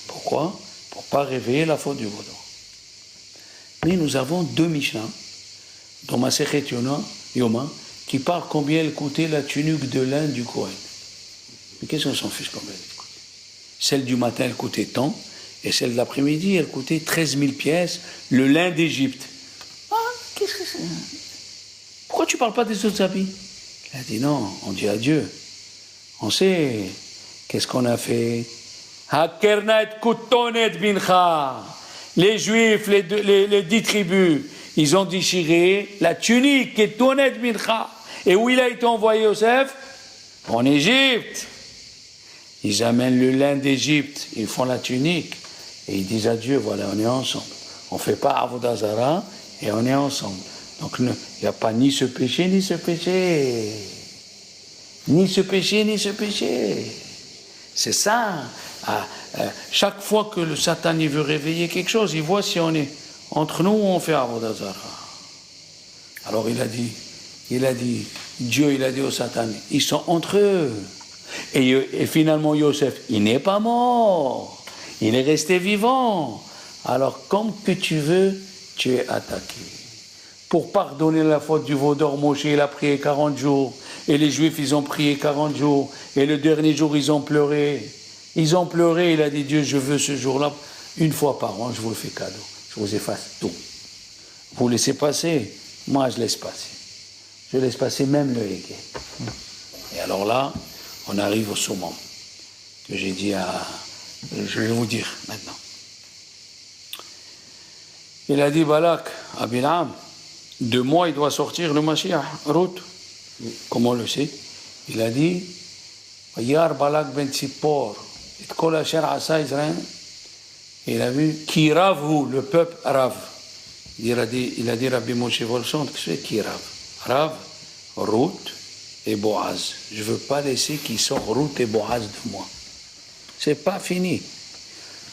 S1: Pourquoi? Pour ne pas réveiller la faute du veau d'or. Mais nous avons 2 Mishnah dans Masechet Yoma qui parlent combien elle coûtait la tunique de lin du Kohen. Mais qu'est-ce qu'on s'en fiche combien elle coûtait? Celle du matin, elle coûtait tant, et celle de l'après-midi, elle coûtait 13 000 pièces, le lin d'Égypte. Qu'est-ce que c'est? Pourquoi tu ne parles pas des autres habits? Il a dit non, on dit à Dieu. On sait qu'est-ce qu'on a fait. Les Juifs, les 10 tribus, ils ont déchiré la tunique et Tonet Mincha. Et où il a été envoyé Yosef? En Égypte. Ils amènent le lin d'Égypte, ils font la tunique et ils disent à Dieu, voilà, on est ensemble. On ne fait pas Avodah Zara et on est ensemble. Donc il n'y a pas ni ce péché, ni ce péché. Ni ce péché, ni ce péché. C'est ça. Chaque fois que le Satan il veut réveiller quelque chose, il voit si on est entre nous ou on fait Avodah Zara. Alors il a dit, Dieu il a dit au Satan, ils sont entre eux. Et finalement Yosef, il n'est pas mort. Il est resté vivant. Alors comme que tu veux, tu es attaqué. Pour pardonner la faute du veau d'or, Moshe, il a prié 40 jours. Et les Juifs, ils ont prié 40 jours. Et le dernier jour, ils ont pleuré. Ils ont pleuré. Il a dit, Dieu, je veux ce jour-là une fois par an, je vous le fais cadeau. Je vous efface tout. Vous laissez passer, moi je laisse passer. Je laisse passer même le Hégé. Et alors là, on arrive au summum que j'ai dit à... Je vais vous dire maintenant. Il a dit Balak à Bilam, 2 mois il doit sortir le Mashiach, route. Comment on le sait? Il a dit Yar Balak ben Tzipor, et Kol Asher Asa Israël. Il a vu Ki Ravhu, le peuple Rav. Il a dit Rabbi Moshe Volchand, que c'est Ki Rav? Rav, Ruth et Boaz. Je ne veux pas laisser qu'il sorte Ruth et Boaz de moi. C'est pas fini.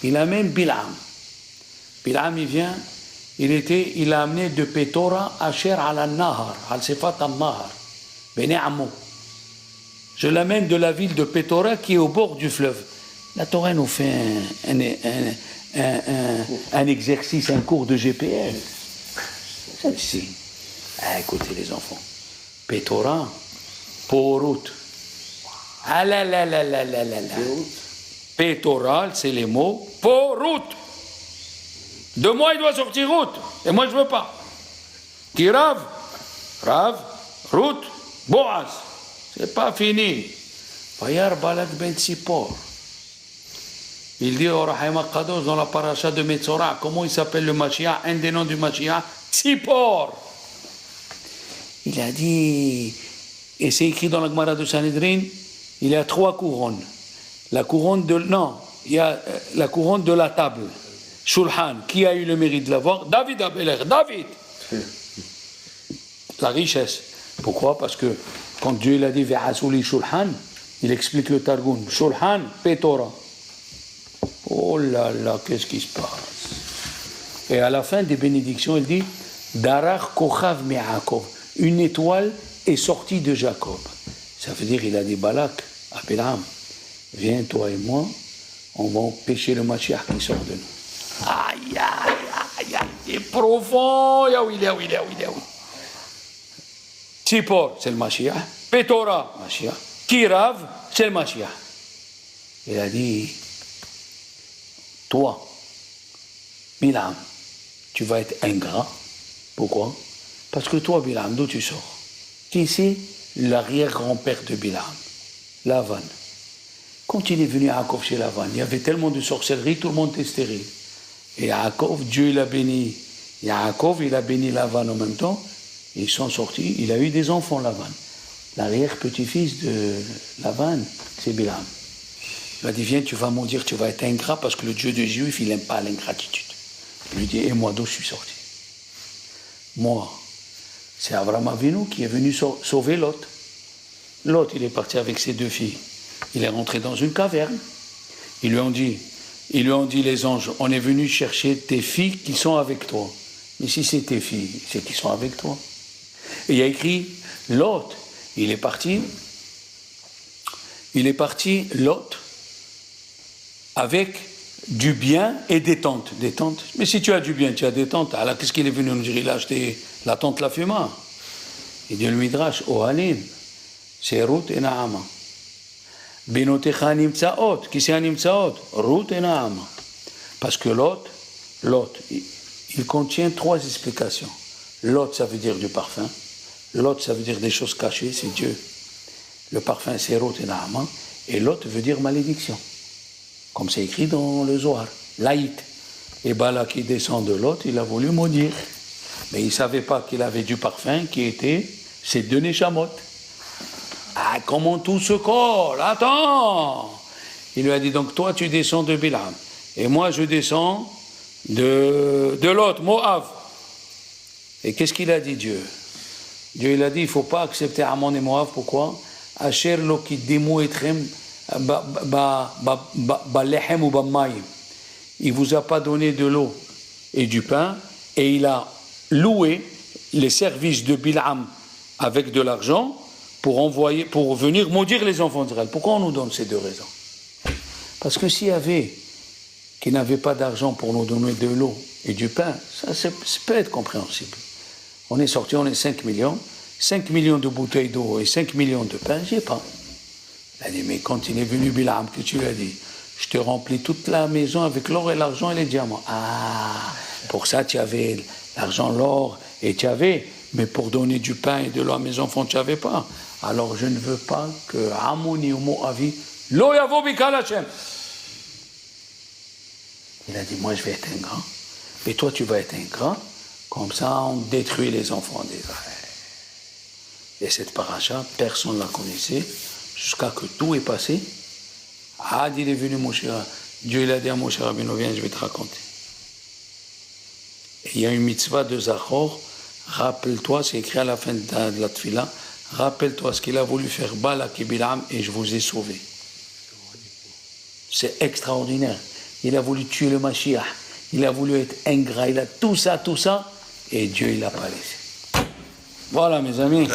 S1: Il amène Bilam. Bilam, il vient, il a amené de Pétora Asher al Nahar, al Sefat al Nahar, Bene Ammo. Je l'amène de la ville de Pétora qui est au bord du fleuve. La Torah nous fait un exercice, un cours de GPS. Si. Écoutez les enfants. Pétora, Porut. Ah là là là là là là là. Pétoral, c'est les mots. Porut. 2 mois, il doit sortir route. Et moi, je ne veux pas. Qui Rav, route, Boaz. C'est pas fini. Vayar Balak ben Tzipor. Il dit au Rahim Kadosh dans la paracha de Metzora, comment il s'appelle le Mashiach? Un des noms du Mashiach, Tzipor. Il a dit, et c'est écrit dans la Gemara de Sanhedrin, il y a 3 couronnes. La couronne de, non, il y a la couronne de la table. Shulhan, qui a eu le mérite de l'avoir? David Abeler, David. La richesse. Pourquoi? Parce que quand Dieu il a dit Ve'asuli Shulhan, il explique le Targum. Shulhan, Pétora. Oh là là, qu'est-ce qui se passe? Et à la fin des bénédictions, il dit Darach Kochav Me'akov. Une étoile est sortie de Jacob. Ça veut dire, il a dit Balak à Bilam, viens toi et moi, on va pêcher le Mashiach qui sort de nous. Aïe, aïe, aïe, aïe, c'est profond. Yaoui. Tzipor, c'est le Mashiach. Pétora, Mashiach. Kirav, c'est le Mashiach. Il a dit, toi, Bilam, tu vas être ingrat. Pourquoi? Parce que toi, Bilam, d'où tu sors? Qui c'est? L'arrière-grand-père de Bilam, Lavan. Quand il est venu à Yaakov chez Lavan, il y avait tellement de sorcellerie, tout le monde était stérile. Et Yaakov, Dieu il a béni. Yaakov, il a béni Lavan en même temps. Ils sont sortis, il a eu des enfants, Lavan. L'arrière-petit-fils de Lavan, c'est Bilam. Il a dit, viens, tu vas maudire, tu vas être ingrat, parce que le Dieu des Juifs, il n'aime pas l'ingratitude. Il lui dit, et moi, d'où je suis sorti? Moi, c'est Abraham Avinu qui est venu sauver Lot. Lot, il est parti avec ses 2 filles. Il est rentré dans une caverne. Ils lui ont dit, les anges, on est venu chercher tes filles qui sont avec toi. Mais si c'est tes filles, c'est qui sont avec toi. Et il y a écrit, Lot, il est parti, Lot, avec du bien et des tentes. Des tentes. Mais si tu as du bien, tu as des tentes. Alors qu'est-ce qu'il est venu nous dire? Il a acheté la tente La Fuma. Il dit le Midrash, Ohalim, c'est Ruth et Naama. Benotecha Nimtsaot, qui c'est un Nimtsaot? Ruth et Naama. Parce que Lot, il contient 3 explications. Lot, ça veut dire du parfum. Lot, ça veut dire des choses cachées, c'est Dieu. Le parfum, c'est Ruth et Naama. Et Lot veut dire malédiction. Comme c'est écrit dans le Zohar, Laït. Et Balak qui descend de Lot, il a voulu maudire. Mais il ne savait pas qu'il avait du parfum qui était ces 2 Neshamot. Ah, comment tout se colle? Attends! Il lui a dit, donc toi tu descends de Bilam. Et moi je descends de Lot, Moab. Et qu'est-ce qu'il a dit Dieu? Dieu il a dit, il ne faut pas accepter Ammon et Moab. Pourquoi? Asher lo kiddimu etrem balechem ou bamayim. Il ne vous a pas donné de l'eau et du pain, et il a loué les services de Bilam avec de l'argent pour venir maudire les enfants d'Israël. Pourquoi on nous donne ces 2 raisons? Parce que s'il y avait qui n'avaient pas d'argent pour nous donner de l'eau et du pain, ça peut être compréhensible. On est sorti, on est 5 millions de bouteilles d'eau et 5 millions de pain, j'ai pas. Il a dit, mais quand il est venu Bilam, que tu lui as dit, je te remplis toute la maison avec l'or et l'argent et les diamants. Ah, pour ça tu avais l'argent, l'or et tu avais, mais pour donner du pain et de l'eau à mes enfants tu n'avais pas. Alors je ne veux pas que Amouni ou Moavi, lo yavo bikal Hashem. Il a dit, moi je vais être un grand, et toi tu vas être un grand, comme ça on détruit les enfants d'Israël. Et cette paracha, personne ne la connaissait, jusqu'à que tout est passé. Ah, il est venu Moshe, Dieu il a dit à Moshe Rabbeinu, viens, je vais te raconter. Et il y a une mitzvah de Zachor, rappelle-toi, c'est écrit à la fin de la tefila, rappelle-toi ce qu'il a voulu faire Balak et Bilam, et je vous ai sauvés. C'est extraordinaire. Il a voulu tuer le Mashiach, il a voulu être ingrat, il a tout ça, et Dieu il l'a pas laissé. Voilà mes amis.